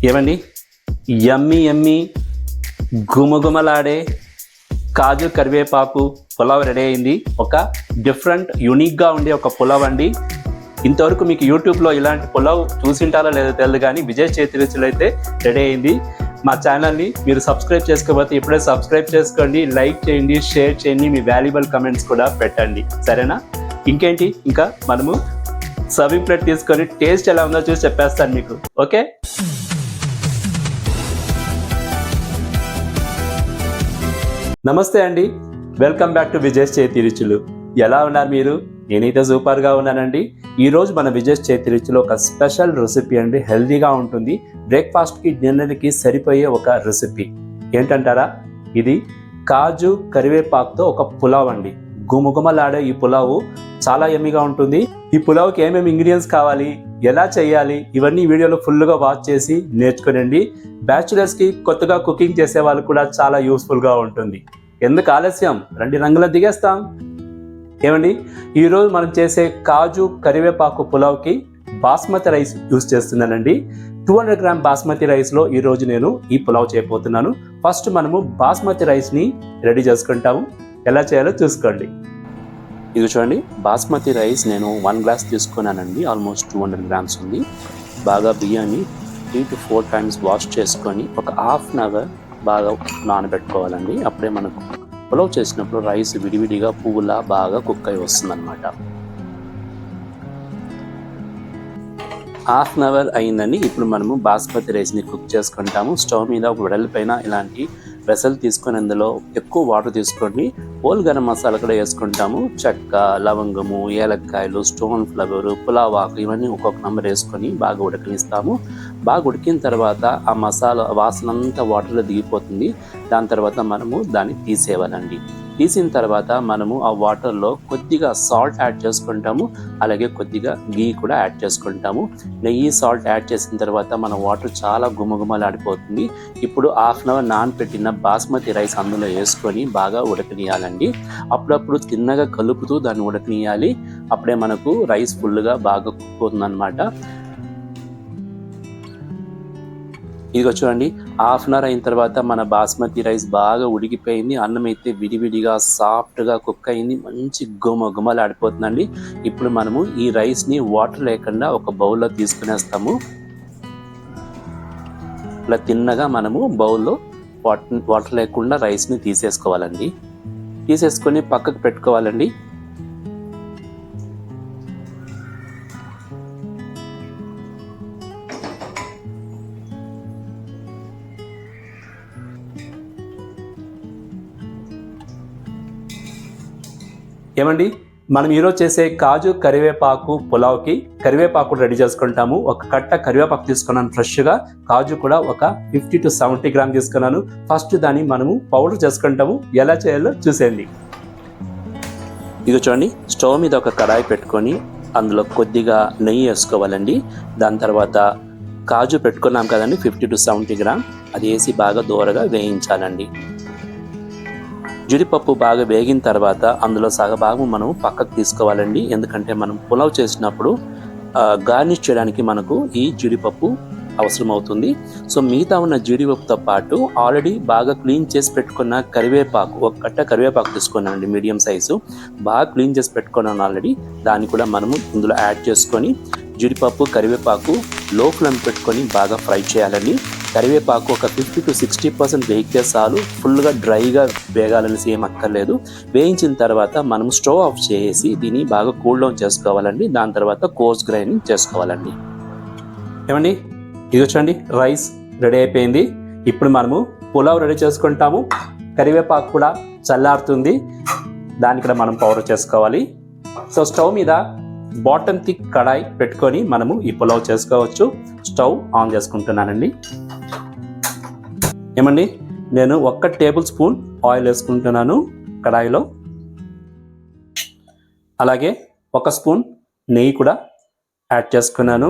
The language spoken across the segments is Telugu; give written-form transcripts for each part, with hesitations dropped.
ఏమండి, యమ్మీ యమ్మీ గుమగుమలాడే కాజు కరివేపాకు పులావ్ రెడీ అయింది. ఒక డిఫరెంట్ యూనిక్గా ఉండే ఒక పులావ్ అండి. ఇంతవరకు మీకు యూట్యూబ్లో ఇలాంటి పులావ్ చూసింటారో లేదో తెలియదు, కానీ విజయ్ చేతి రుచులు అయితే రెడీ అయింది. మా ఛానల్ని మీరు సబ్స్క్రైబ్ చేసుకోకపోతే ఇప్పుడే సబ్స్క్రైబ్ చేసుకోండి, లైక్ చేయండి, షేర్ చేయండి, మీ వాల్యుబుల్ కమెంట్స్ కూడా పెట్టండి, సరేనా? ఇంకేంటి, ఇంకా మనము సర్వింగ్ ప్లేట్ తీసుకొని టేస్ట్ ఎలా ఉందో చూసి చెప్పేస్తాను మీకు, ఓకే? నమస్తే అండి, వెల్కమ్ బ్యాక్ టు విజయ్ చేతి రుచులు. ఎలా ఉన్నారు మీరు? నేనైతే సూపర్గా ఉన్నానండి. ఈరోజు మన విజయ్ చేతి రుచిలో ఒక స్పెషల్ రెసిపీ అండి. హెల్దీగా ఉంటుంది, బ్రేక్ఫాస్ట్కి డిన్నర్కి సరిపోయే ఒక రెసిపీ. ఏంటంటారా? ఇది కాజు కరివేపాకుతో ఒక పులావ్ అండి. గుమగుమలాడే ఈ పులావు చాలా యమ్మీగా ఉంటుంది. ఈ పులావ్కి ఏమేమి ఇంగ్రీడియంట్స్ కావాలి, ఎలా చేయాలి, ఇవన్నీ వీడియోలో ఫుల్గా వాచ్ చేసి నేర్చుకోనండి. బ్యాచులర్స్కి, కొత్తగా కుకింగ్ చేసే వాళ్ళు కూడా చాలా యూస్ఫుల్గా ఉంటుంది. ఎందుకు ఆలస్యం, రండి రంగులో దిగేస్తాం. ఏమండి, ఈరోజు మనం చేసే కాజు కరివేపాకు పులావ్కి బాస్మతి రైస్ యూస్ చేస్తున్నానండి. 200 గ్రామ్ బాస్మతి రైస్లో ఈరోజు నేను ఈ పులావ్ చేయబోతున్నాను. ఫస్ట్ మనము బాస్మతి రైస్ని రెడీ చేసుకుంటాము. ఎలా చేయాలో చూసుకోండి. ఇది చూడండి, బాస్మతి రైస్ నేను 1 గ్లాస్ తీసుకున్నానండి. ఆల్మోస్ట్ 200 గ్రామ్స్ ఉంది. బాగా బియ్యాన్ని 3 to 4 times వాష్ చేసుకొని ఒక హాఫ్ అన్ అవర్ బాగా నానబెట్టుకోవాలండి. అప్పుడే మనకు పులావ్ చేసినప్పుడు రైస్ విడివిడిగా పువ్వులా బాగా కుక్ అయి వస్తుంది అనమాట. హాఫ్ అన్ అవర్ అయిందని ఇప్పుడు మనము బాస్మతి రైస్ని కుక్ చేసుకుంటాము. స్టవ్ మీద ఒక వెడల్పైన ఇలాంటి వెసల్ తీసుకొని అందులో ఎక్కువ వాటర్ తీసుకొని హోల్ గరం మసాలా కూడా వేసుకుంటాము. చెక్క, లవంగము, ఏలక్కాయలు, స్టోన్ ఫ్లవర్, పులావ్ ఆకు, ఇవన్నీ ఒక్కొక్క నెంబర్ వేసుకొని బాగా ఉడకనిస్తాము. బాగా ఉడికిన తర్వాత ఆ మసాలా వాసన అంతా వాటర్లో దిగిపోతుంది. దాని తర్వాత మనము దాన్ని తీసేయాలండి. తీసిన తర్వాత మనము ఆ వాటర్లో కొద్దిగా సాల్ట్ యాడ్ చేసుకుంటాము, అలాగే కొద్దిగా గీ కూడా యాడ్ చేసుకుంటాము. నెయ్యి, సాల్ట్ యాడ్ చేసిన తర్వాత మన వాటర్ చాలా గుమగుమలాడిపోతుంది. ఇప్పుడు హాఫ్ అన్ అవర్ నానబెట్టిన బాస్మతి రైస్ అందులో వేసుకొని బాగా ఉడకనియాలండి. అప్పుడప్పుడు తిన్నగా కలుపుతూ దాన్ని ఉడకనియాలి. అప్పుడే మనకు రైస్ ఫుల్గా బాగా కుక్ అవుతుంది అనమాట. ఇదిగో చూడండి, హాఫ్ అన్ అవర్ అయిన తర్వాత మన బాస్మతి రైస్ బాగా ఉడికిపోయింది. అన్నం అయితే విడివిడిగా సాఫ్ట్గా కుక్ అయింది, మంచి గుమలాడిపోతుందండి. ఇప్పుడు మనము ఈ రైస్ని వాటర్ లేకుండా ఒక బౌల్లో తీసుకునేస్తాము. ఇలా తిన్నగా మనము బౌల్లో వాటర్ లేకుండా రైస్ని తీసేసుకోవాలండి. తీసేసుకొని పక్కకు పెట్టుకోవాలండి. ఏమండి, మనం ఈరోజు చేసే కాజు కరివేపాకు పులావ్కి కరివేపాకు రెడీ చేసుకుంటాము. ఒక కట్ట కరివేపాకు తీసుకున్నాను ఫ్రెష్గా. కాజు కూడా ఒక 50 to 70 గ్రామ్ తీసుకున్నాను. ఫస్ట్ దాన్ని మనము పౌడర్ చేసుకుంటాము. ఎలా చేయాలో చూసేయండి. ఇది చూడండి, స్టవ్ మీద ఒక కడాయి పెట్టుకొని అందులో కొద్దిగా నెయ్యి వేసుకోవాలండి. దాని తర్వాత కాజు పెట్టుకున్నాం కదండి 50 to 70 గ్రామ్, అది వేసి బాగా దూరగా వేయించాలండి. జీడిపప్పు బాగా వేగిన తర్వాత అందులో సగభాగం మనం పక్కకు తీసుకోవాలండి. ఎందుకంటే మనం పులావ్ చేసినప్పుడు గార్నిష్ చేయడానికి మనకు ఈ జీడిపప్పు అవసరం అవుతుంది. సో మిగతా ఉన్న జీడిపప్పుతో పాటు ఆల్రెడీ బాగా క్లీన్ చేసి పెట్టుకున్న కరివేపాకు, ఒక కట్ట కరివేపాకు తీసుకున్నానండి, మీడియం సైజు. బాగా క్లీన్ చేసి పెట్టుకున్నాను ఆల్రెడీ. దాన్ని కూడా మనము ఇందులో యాడ్ చేసుకొని జీడిపప్పు, కరివేపాకు లో ఫ్లేమ్ పెట్టుకొని బాగా ఫ్రై చేయాలండి. కరివేపాకు ఒక 50 to 60% వేగితే చాలు, ఫుల్గా డ్రైగా వేగాలని ఏం అక్కర్లేదు. వేయించిన తర్వాత మనం స్టవ్ ఆఫ్ చేసి దీన్ని బాగా కూల్ డౌన్ చేసుకోవాలండి. దాని తర్వాత కోర్స్ గ్రైండింగ్ చేసుకోవాలండి. ఏమండి, ఇది వచ్చండి, రైస్ రెడీ అయిపోయింది. ఇప్పుడు మనము పులావ్ రెడీ చేసుకుంటాము. కరివేపాకు కూడా చల్లారుతుంది, దాన్ని కూడా మనం పౌడర్ చేసుకోవాలి. సో స్టవ్ మీద బాటమ్ థిక్ కడాయి పెట్టుకొని మనము ఈ పులావ్ చేసుకోవచ్చు. స్టవ్ ఆన్ చేసుకుంటున్నానండి. ఏమండి, నేను 1 టేబుల్ స్పూన్ ఆయిల్ వేసుకుంటున్నాను కడాయిలో. అలాగే 1 స్పూన్ నెయ్యి కూడా యాడ్ చేసుకున్నాను.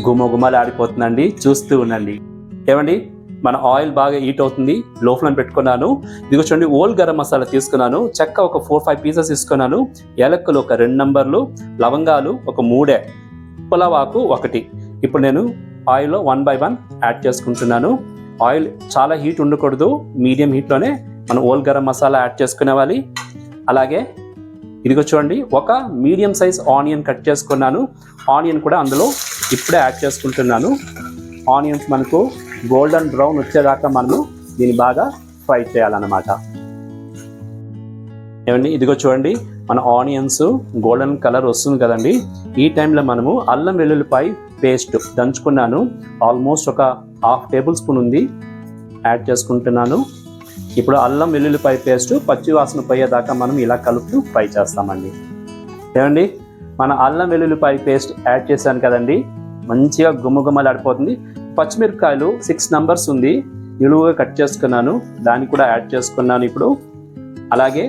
గుమగుమలాడిపోతుందండి, చూస్తూ ఉండండి. ఏమండి, మన ఆయిల్ బాగా హీట్ అవుతుంది. లో ఫ్లేమ్ పెట్టుకున్నాను. ఇదిగో చూడండి, హోల్ గరం మసాలా తీసుకున్నాను. చెక్క ఒక 4-5 పీసెస్ తీసుకున్నాను. ఏలక్కలు ఒక 2 నంబర్లు, లవంగాలు ఒక 3, పులావ్ ఆకు 1. ఇప్పుడు నేను ఆయిల్లో 1 by 1 యాడ్ చేసుకుంటున్నాను. ఆయిల్ చాలా హీట్ ఉండకూడదు, మీడియం హీట్లోనే మనం ఓల్ గరం మసాలా యాడ్ చేసుకునేవాలి. అలాగే ఇదిగో చూడండి, ఒక మీడియం సైజ్ ఆనియన్ కట్ చేసుకున్నాను. ఆనియన్ కూడా అందులో ఇప్పుడే యాడ్ చేసుకుంటున్నాను. ఆనియన్స్ మనకు గోల్డెన్ బ్రౌన్ వచ్చేదాకా మనము దీన్ని బాగా ఫ్రై చేయాలన్నమాట. ఏమండి, ఇదిగో చూడండి, మన ఆనియన్స్ గోల్డెన్ కలర్ వస్తుంది కదండి. ఈ టైంలో మనము అల్లం వెల్లుల్లిపాయ పేస్ట్ దంచుకున్నాను, ఆల్మోస్ట్ ఒక 1/2 టేబుల్ స్పూన్ ఉంది, యాడ్ చేసుకుంటున్నాను. ఇప్పుడు అల్లం వెల్లుల్లిపాయ పేస్ట్ పచ్చి వాసన పోయేదాకా మనం ఇలా కలుపుతూ ఫ్రై చేస్తామండి. ఏమండి, మన అల్లం వెల్లుల్లిపాయ పేస్ట్ యాడ్ చేశాను కదండి, మంచిగా గుమ్మగుమ్మలాడిపోతుంది. పచ్చిమిరపకాయలు 6 numbers ఉంది, నిలువుగా కట్ చేసుకున్నాను, దాన్ని కూడా యాడ్ చేసుకున్నాను ఇప్పుడు. అలాగే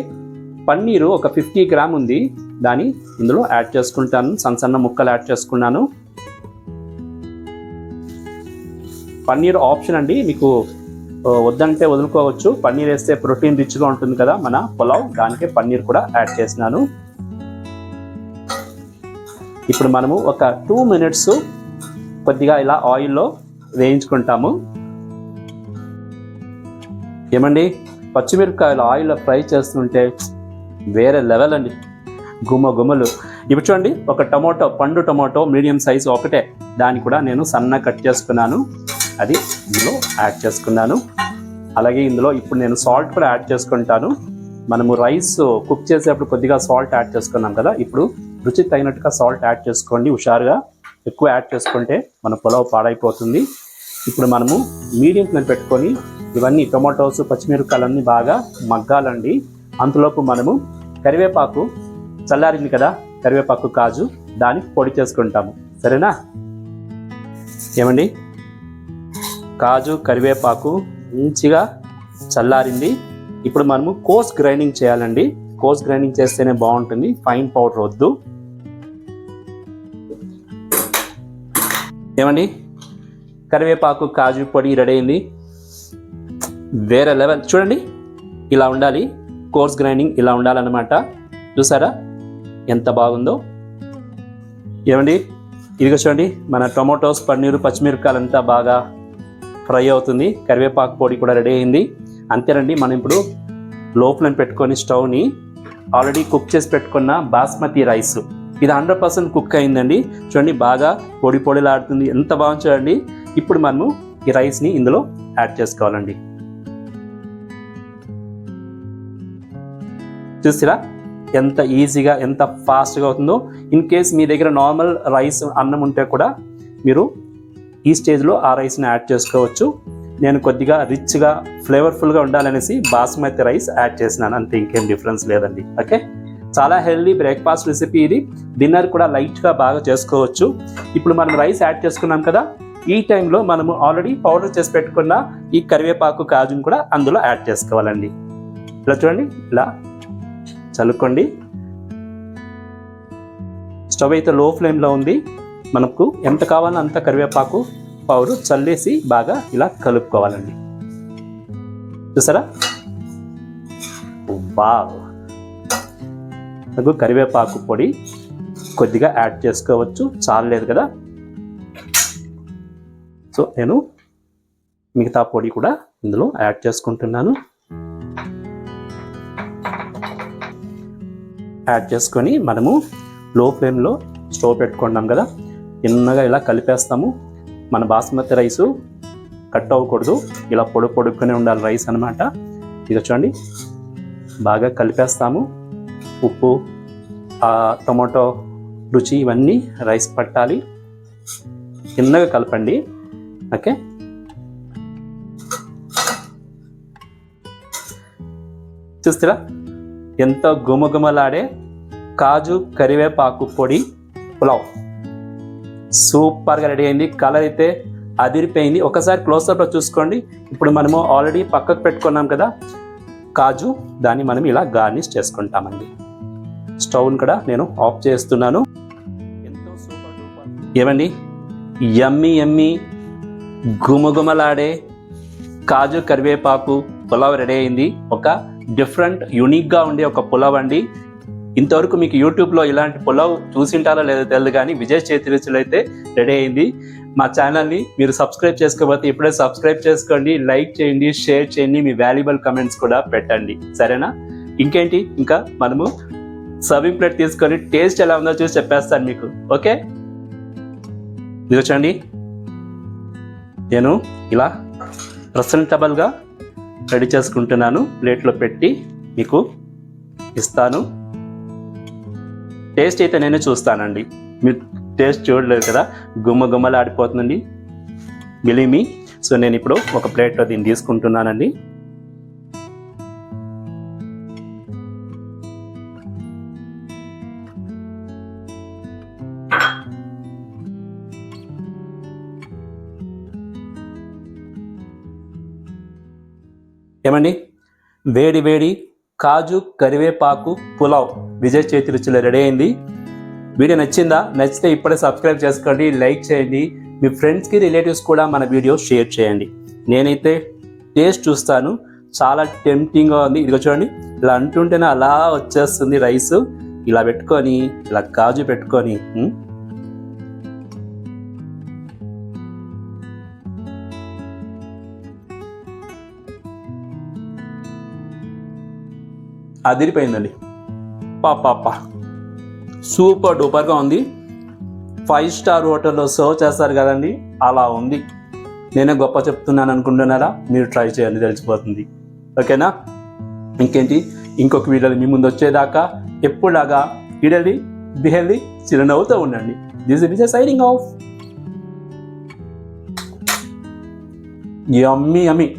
పన్నీరు ఒక 50 grams ఉంది, దాన్ని ఇందులో యాడ్ చేసుకుంటాను. సన్న ముక్కలు యాడ్ చేసుకున్నాను. పన్నీర్ ఆప్షన్ అండి, మీకు వద్దంటే వదులుకోవచ్చు. పన్నీర్ వేస్తే ప్రోటీన్ రిచ్గా ఉంటుంది కదా మన పులావ్, దానికే పన్నీర్ కూడా యాడ్ చేసినాను. ఇప్పుడు మనము ఒక 2 minutes కొద్దిగా ఇలా ఆయిల్లో వేయించుకుంటాము. ఏమండి, పచ్చిమిరపకాయలు ఆయిల్లో ఫ్రై చేస్తుంటే వేరే లెవెల్ అండి, గుమ్మలు. ఇప్పుడు చూడండి, ఒక పండు టొమాటో మీడియం సైజు ఒకటే, దాన్ని కూడా నేను సన్నగా కట్ చేసుకున్నాను, అది ఇందులో యాడ్ చేసుకున్నాను. అలాగే ఇందులో ఇప్పుడు నేను సాల్ట్ కూడా యాడ్ చేసుకుంటాను. మనము రైస్ కుక్ చేసేటప్పుడు కొద్దిగా సాల్ట్ యాడ్ చేసుకున్నాం కదా, ఇప్పుడు రుచి తగినట్టుగా సాల్ట్ యాడ్ చేసుకోండి. హుషారుగా ఎక్కువ యాడ్ చేసుకుంటే మన పులావ్ పాడైపోతుంది. ఇప్పుడు మనము మీడియం ఫ్లేమ్ పెట్టుకొని ఇవన్నీ టొమాటోస్ పచ్చిమిరపకాయలన్నీ బాగా మగ్గాలండి. అంతలోపు మనము కరివేపాకు చల్లారింది కదా, కరివేపాకు కాజు దాన్ని పొడి చేసుకుంటాము, సరేనా? ఏమండి, కాజు కరివేపాకు మంచిగా చల్లారింది. ఇప్పుడు మనము కోర్స్ గ్రైండింగ్ చేయాలండి. కోర్స్ గ్రైండింగ్ చేస్తేనే బాగుంటుంది, ఫైన్ పౌడర్ వద్దు. ఏమండి, కరివేపాకు కాజు పొడి రెడీ అయింది, వేరే లెవెల్. చూడండి, ఇలా ఉండాలి, కోర్స్ గ్రైండింగ్ ఇలా ఉండాలన్నమాట. చూసారా ఎంత బాగుందో? ఏమండి, ఇదిగో చూడండి, మన టొమాటోస్ పన్నీరు పచ్చిమిరపకాయలంతా బాగా ఫ్రై అవుతుంది, కరివేపాకు పొడి కూడా రెడీ అయింది. అంతేనండి, మనం ఇప్పుడు లో ఫ్లేమ్ పెట్టుకొని స్టవ్ని ఆల్రెడీ కుక్ చేసి పెట్టుకున్న బాస్మతి రైస్, ఇది 100% కుక్ అయిందండి. చూడండి, బాగా పొడిలాడుతుంది, ఎంత బాగుంది చూడండి. ఇప్పుడు మనము ఈ రైస్ని ఇందులో యాడ్ చేసుకోవాలండి. చూసిరా ఎంత ఈజీగా ఎంత ఫాస్ట్గా అవుతుందో. ఇన్ కేస్ మీ దగ్గర నార్మల్ రైస్ అన్నం ఉంటే కూడా మీరు ఈ స్టేజ్లో ఆ రైస్ని యాడ్ చేసుకోవచ్చు. నేను కొద్దిగా రిచ్గా ఫ్లేవర్ఫుల్గా ఉండాలనేసి బాస్మతి రైస్ యాడ్ చేసినాను, అంతే, ఇంకేం డిఫరెన్స్ లేదండి. ఓకే, చాలా హెల్దీ బ్రేక్ఫాస్ట్ రెసిపీ ఇది. డిన్నర్ కూడా లైట్గా బాగా చేసుకోవచ్చు. ఇప్పుడు మనం రైస్ యాడ్ చేసుకున్నాం కదా, ఈ టైంలో మనము ఆల్రెడీ పౌడర్ చేసి పెట్టుకున్న ఈ కరివేపాకు కాజును కూడా అందులో యాడ్ చేసుకోవాలండి. ఇలా చూడండి, ఇలా చల్లుకోండి. స్టవ్ అయితే లో ఫ్లేమ్లో ఉంది. మనకు ఎంత కావాలో అంత కరివేపాకు పౌడర్ చల్లేసి బాగా ఇలా కలుపుకోవాలండి. చూసారా, వావ్! నాకు కరివేపాకు పొడి కొద్దిగా యాడ్ చేసుకోవచ్చు, చాలలేదు కదా. సో నేను మిగతా పొడి కూడా ఇందులో యాడ్ చేసుకుంటున్నాను. యాడ్ చేసుకొని మనము లో ఫ్లేమ్లో స్టవ్ పెట్టుకున్నాం కదా, చిన్నగా ఇలా కలిపేస్తాము. మన బాస్మతి రైసు కట్ అవ్వకూడదు, ఇలా పొడుగ్గానే ఉండాలి రైస్ అనమాట. ఇక చూడండి, బాగా కలిపేస్తాము. ఉప్పు, టొమాటో రుచి ఇవన్నీ రైస్ పట్టాలి, చిన్నగా కలపండి. ఓకే, చూస్తారా ఎంత గుమగుమలాడే కాజు కరివేపాకు పొడి పులావ్ సూపర్గా రెడీ అయింది. కలర్ అయితే అదిరిపోయింది. ఒకసారి క్లోజ్అప్లో చూసుకోండి. ఇప్పుడు మనము ఆల్రెడీ పక్కకు పెట్టుకున్నాం కదా కాజు, దాన్ని మనం ఇలా గార్నిష్ చేసుకుంటామండి. స్టవ్ని కూడా నేను ఆఫ్ చేస్తున్నాను. ఎంతో సూపర్ డూపర్. ఏమండి, యమ్మీ గుమగుమలాడే కాజు కరివేపాకు పులావ్ రెడీ అయింది. ఒక డిఫరెంట్ యూనిక్గా ఉండే ఒక పులావ్ అండి. ఇంతవరకు మీకు యూట్యూబ్లో ఇలాంటి పులావ్ చూసింటారో లేదో తెలియదు, కానీ విజయ్ చేతి రుచులు అయితే రెడీ అయింది. మా ఛానల్ని మీరు సబ్స్క్రైబ్ చేసుకోకపోతే ఇప్పుడే సబ్స్క్రైబ్ చేసుకోండి, లైక్ చేయండి, షేర్ చేయండి, మీ వాల్యుబుల్ కమెంట్స్ కూడా పెట్టండి, సరేనా? ఇంకేంటి, ఇంకా మనము సర్వింగ్ ప్లేట్ తీసుకొని టేస్ట్ ఎలా ఉందో చూసి చెప్పేస్తాను మీకు. ఓకే, ఇది చూడండి, నేను ఇలా ప్రెసెంటబుల్గా రెడీ చేసుకుంటున్నాను. ప్లేట్లో పెట్టి మీకు ఇస్తాను. టేస్ట్ అయితే నేనే చూస్తానండి, మీరు టేస్ట్ చూడలేదు కదా, గుమ్మలాడిపోతుందండి బిలీమి. సో నేను ఇప్పుడు ఒక ప్లేట్లో దీన్ని తీసుకుంటున్నానండి. ఏమండి, వేడి వేడి కాజు కరివేపాకు పులావ్ విజయ్ చేతి రుచులు రెడీ అయింది. వీడియో నచ్చిందా? నచ్చితే ఇప్పుడే సబ్స్క్రైబ్ చేసుకోండి, లైక్ చేయండి, మీ ఫ్రెండ్స్కి రిలేటివ్స్ కూడా మన వీడియో షేర్ చేయండి. నేనైతే టేస్ట్ చూస్తాను, చాలా టెంప్టింగ్గా ఉంది. ఇదిగో చూడండి, ఇలా అంటుంటేనే అలా వచ్చేస్తుంది రైస్. ఇలా పెట్టుకొని, ఇలా కాజు పెట్టుకొని అదిరిపోయిందండి. పాపా సూపర్ డూపర్గా ఉంది. 5 స్టార్ హోటల్లో సర్వ్ చేస్తారు కదండి, అలా ఉంది. నేనే గొప్ప చెప్తున్నాను అనుకుంటున్నారా? మీరు ట్రై చేయండి, తెలిసిపోతుంది. ఓకేనా? ఇంకేంటి, ఇంకొక వీడియోలో మీ ముందు వచ్చేదాకా ఎప్పుడులాగా ఈడెల్ది బిహెల్ది చిరునవ్వుతూ ఉండండి. This is Vijay signing off. Yummy yummy.